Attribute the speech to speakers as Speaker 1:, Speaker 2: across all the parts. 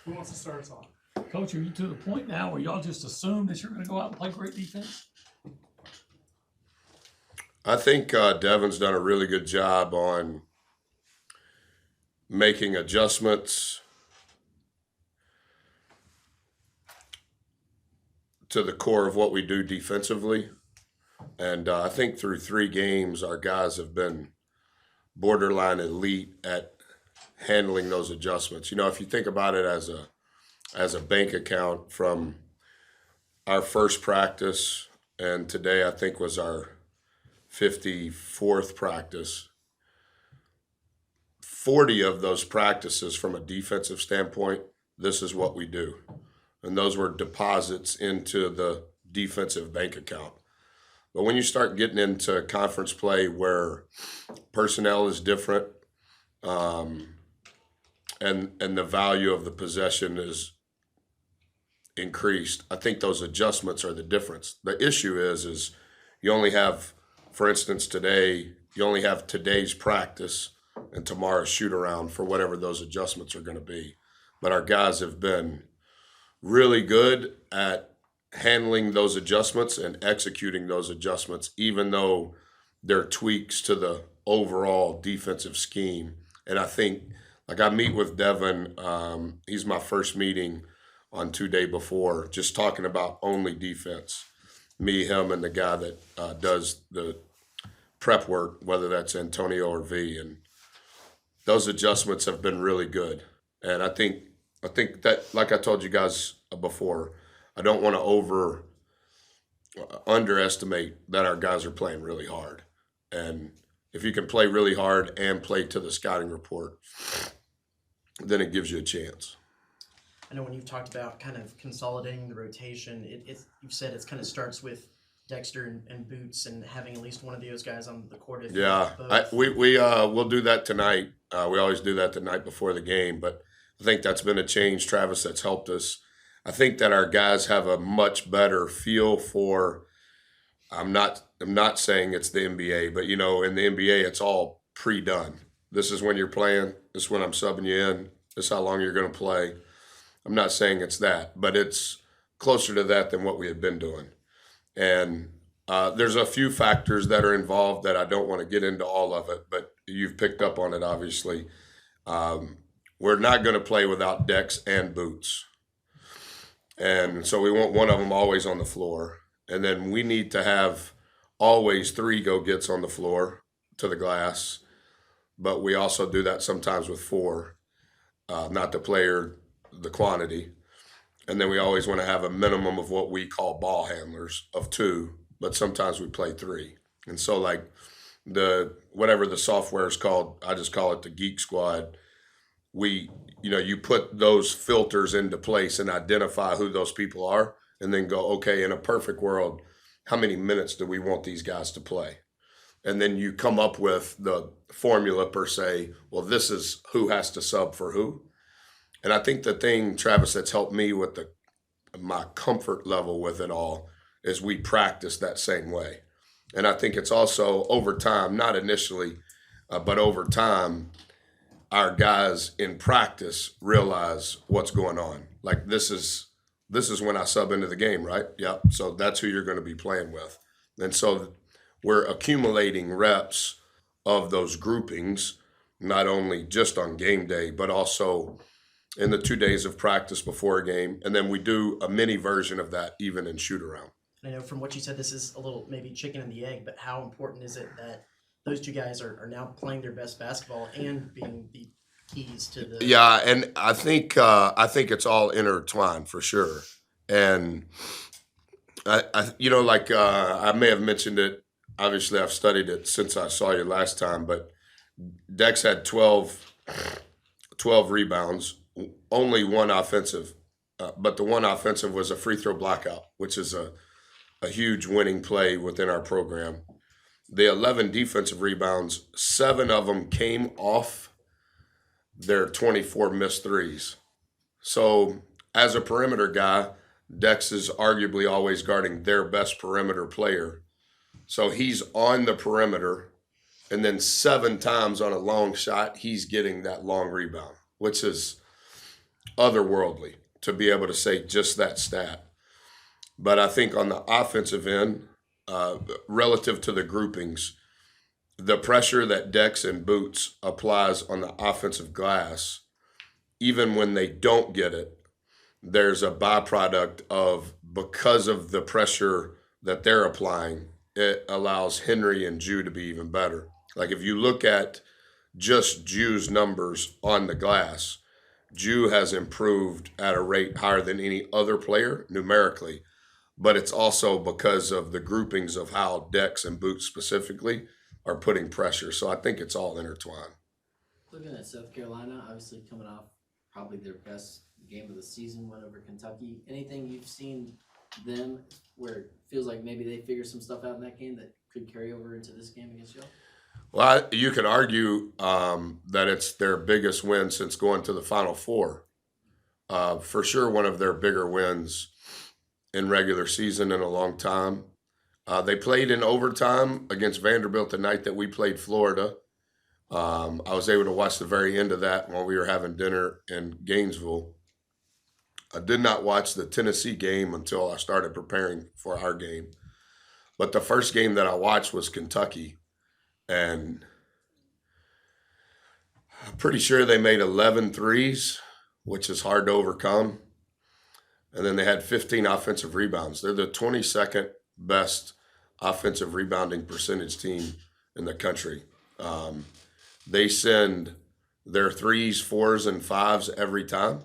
Speaker 1: Who wants to start us off?
Speaker 2: Coach, are you to the point now where y'all just assume that you're going to go out and play great defense?
Speaker 3: I think Devin's done a really good job on making adjustments to the core of what we do defensively. And I think through 3 games, our guys have been borderline elite at handling those adjustments. You know, if you think about it as a bank account from our first practice, and today I think was our 54th practice, 40 of those practices from a defensive standpoint, this is what we do. And those were deposits into the defensive bank account. But when you start getting into conference play where personnel is different, and the value of the possession is increased, I think those adjustments are the difference. The issue is you only have, for instance, today, you only have today's practice and tomorrow's shoot around for whatever those adjustments are going to be. But our guys have been really good at handling those adjustments and executing those adjustments, even though they're tweaks to the overall defensive scheme. And I think, like, I meet with Devin, he's my first meeting on 2 days before, just talking about only defense. Me, him, and the guy that does the prep work, whether that's Antonio or V. And those adjustments have been really good. And I think that, like I told you guys before, I don't want to underestimate that our guys are playing really hard. And if you can play really hard and play to the scouting report, then it gives you a chance.
Speaker 4: I know when you've talked about kind of consolidating the rotation, you've said it kind of starts with Dexter and Boots and having at least one of those guys on the court.
Speaker 3: We'll do that tonight. We always do that the night before the game, but I think that's been a change, Travis, that's helped us. I think that our guys have a much better feel for. I'm not saying it's the NBA, but you know, in the NBA, it's all pre-done. This is when you're playing. This is when I'm subbing you in. This is how long you're going to play. I'm not saying it's that, but it's closer to that than what we had been doing. And there's a few factors that are involved that I don't want to get into all of it, but you've picked up on it, obviously. We're not going to play without Dex and Boots. And so we want one of them always on the floor. And then we need to have always 3 go-gets on the floor to the glass. But we also do that sometimes with 4, not the player, the quantity. And then we always want to have a minimum of what we call ball handlers of 2, but sometimes we play 3. And so, like, whatever the software is called, I just call it the Geek Squad. You put those filters into place and identify who those people are, and then go, okay, in a perfect world, how many minutes do we want these guys to play? And then you come up with the formula per se, well, this is who has to sub for who. And I think the thing, Travis, that's helped me with my comfort level with it all is we practice that same way. And I think it's also over time, not initially, but over time, our guys in practice realize what's going on. Like, this is when I sub into the game, right? Yep. So that's who you're going to be playing with. And so we're accumulating reps of those groupings, not only just on game day, but also in the 2 days of practice before a game. And then we do a mini version of that even in shoot around.
Speaker 4: I know from what you said, this is a little maybe chicken and the egg, but how important is it that those 2 guys are now playing their best basketball and being the keys to the...
Speaker 3: Yeah, and I think it's all intertwined for sure. And I may have mentioned it. Obviously, I've studied it since I saw you last time, but Dex had 12 rebounds, only 1 offensive, but the 1 offensive was a free throw blockout, which is a huge winning play within our program. The 11 defensive rebounds, 7 of them came off their 24 missed threes. So as a perimeter guy, Dex is arguably always guarding their best perimeter player. So he's on the perimeter, and then 7 times on a long shot, he's getting that long rebound, which is otherworldly to be able to say just that stat. But I think on the offensive end, relative to the groupings, the pressure that Dex and Boots applies on the offensive glass, even when they don't get it, there's a byproduct of because of the pressure that they're applying, it allows Henry and Jew to be even better. Like if you look at just Jew's numbers on the glass, Jew has improved at a rate higher than any other player numerically, but it's also because of the groupings of how Dex and Boots specifically are putting pressure. So I think it's all intertwined.
Speaker 1: Looking at South Carolina, obviously coming off probably their best game of the season, went over Kentucky. Anything you've seen them where it feels like maybe they figured some stuff out in that game that could carry over into this game against y'all?
Speaker 3: Well, you could argue that it's their biggest win since going to the Final Four. For sure, one of their bigger wins in regular season in a long time. They played in overtime against Vanderbilt the night that we played Florida. I was able to watch the very end of that while we were having dinner in Gainesville. I did not watch the Tennessee game until I started preparing for our game. But the first game that I watched was Kentucky. And I'm pretty sure they made 11 threes, which is hard to overcome. And then they had 15 offensive rebounds. They're the 22nd best offensive rebounding percentage team in the country. They send their threes, fours, and fives every time.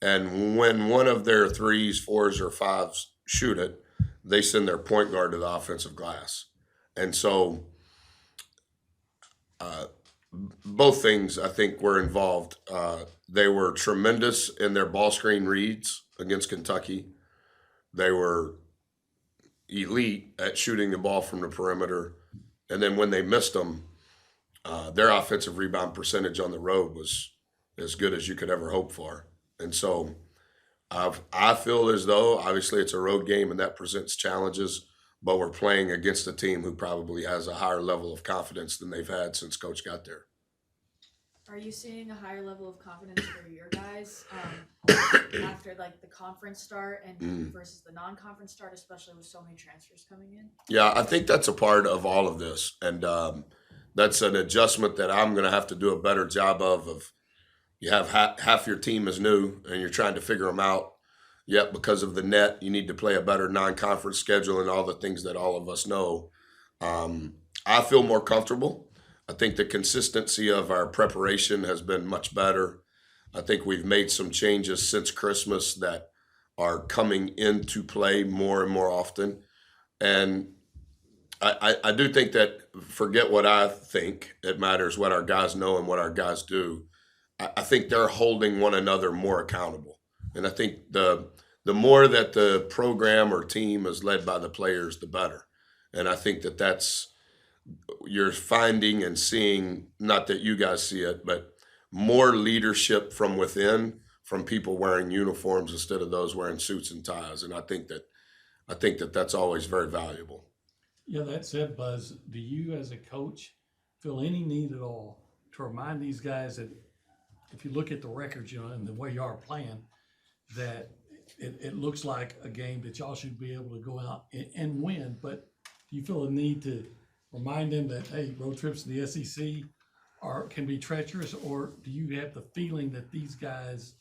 Speaker 3: And when one of their threes, fours, or fives shoot it, they send their point guard to the offensive glass. And so both things, I think, were involved. They were tremendous in their ball screen reads against Kentucky. They were elite at shooting the ball from the perimeter. And then when they missed them, their offensive rebound percentage on the road was as good as you could ever hope for. And so I feel as though, obviously, it's a road game and that presents challenges, but we're playing against a team who probably has a higher level of confidence than they've had since Coach got there.
Speaker 5: Are you seeing a higher level of confidence for your guys after like the conference start and versus the non-conference start, especially with so many transfers coming in?
Speaker 3: Yeah, I think that's a part of all of this, and that's an adjustment that I'm going to have to do a better job of you have half your team is new, and you're trying to figure them out. Yet, because of the net, you need to play a better non-conference schedule and all the things that all of us know. I feel more comfortable. I think the consistency of our preparation has been much better. I think we've made some changes since Christmas that are coming into play more and more often. And I do think that, forget what I think, it matters what our guys know and what our guys do. I think they're holding one another more accountable. And I think the more that the program or team is led by the players, the better. And I think that's you're finding and seeing, not that you guys see it, but more leadership from within, from people wearing uniforms instead of those wearing suits and ties. And I think that that's always very valuable.
Speaker 2: Yeah, that said, Buzz, do you as a coach feel any need at all to remind these guys that if you look at the records, and the way you are playing, that it looks like a game that y'all should be able to go out and win, but do you feel a need to remind them that, hey, road trips to the SEC can be treacherous, or do you have the feeling that these guys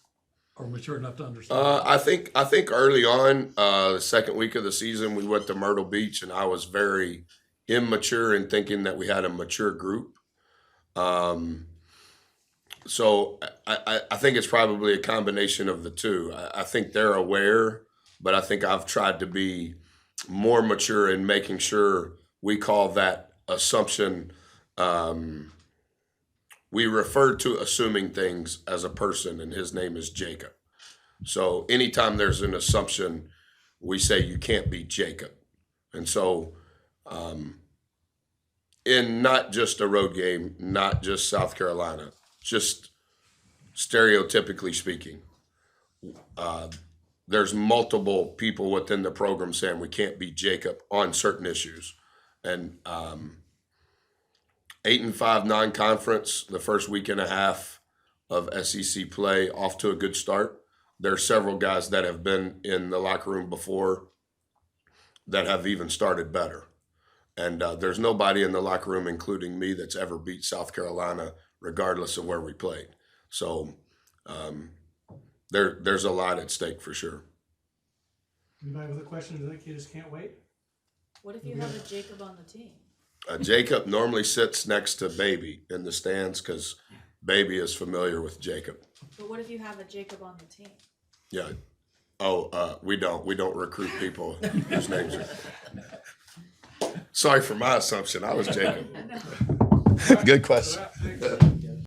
Speaker 2: are mature enough to understand?
Speaker 3: I think early on, the second week of the season, we went to Myrtle Beach, and I was very immature in thinking that we had a mature group. So I think it's probably a combination of the two. I think they're aware, but I think I've tried to be more mature in making sure we call that assumption. We refer to assuming things as a person, and his name is Jacob. So anytime there's an assumption, we say you can't be Jacob. And so in not just a road game, not just South Carolina, just stereotypically speaking, there's multiple people within the program saying we can't be Jacob on certain issues. And 8-5 non-conference, the first week and a half of SEC play off to a good start. There are several guys that have been in the locker room before that have even started better. And there's nobody in the locker room, including me, that's ever beat South Carolina, regardless of where we played. So there's a lot at stake for sure.
Speaker 6: Anybody with a question? Do think you just can't wait?
Speaker 5: What if you have a Jacob on the team?
Speaker 3: Jacob normally sits next to Baby in the stands because Baby is familiar with Jacob.
Speaker 5: But what if you have a Jacob on the team?
Speaker 3: Yeah. Oh, we don't recruit people whose names are. Sorry for my assumption. I was Jacob. Good question.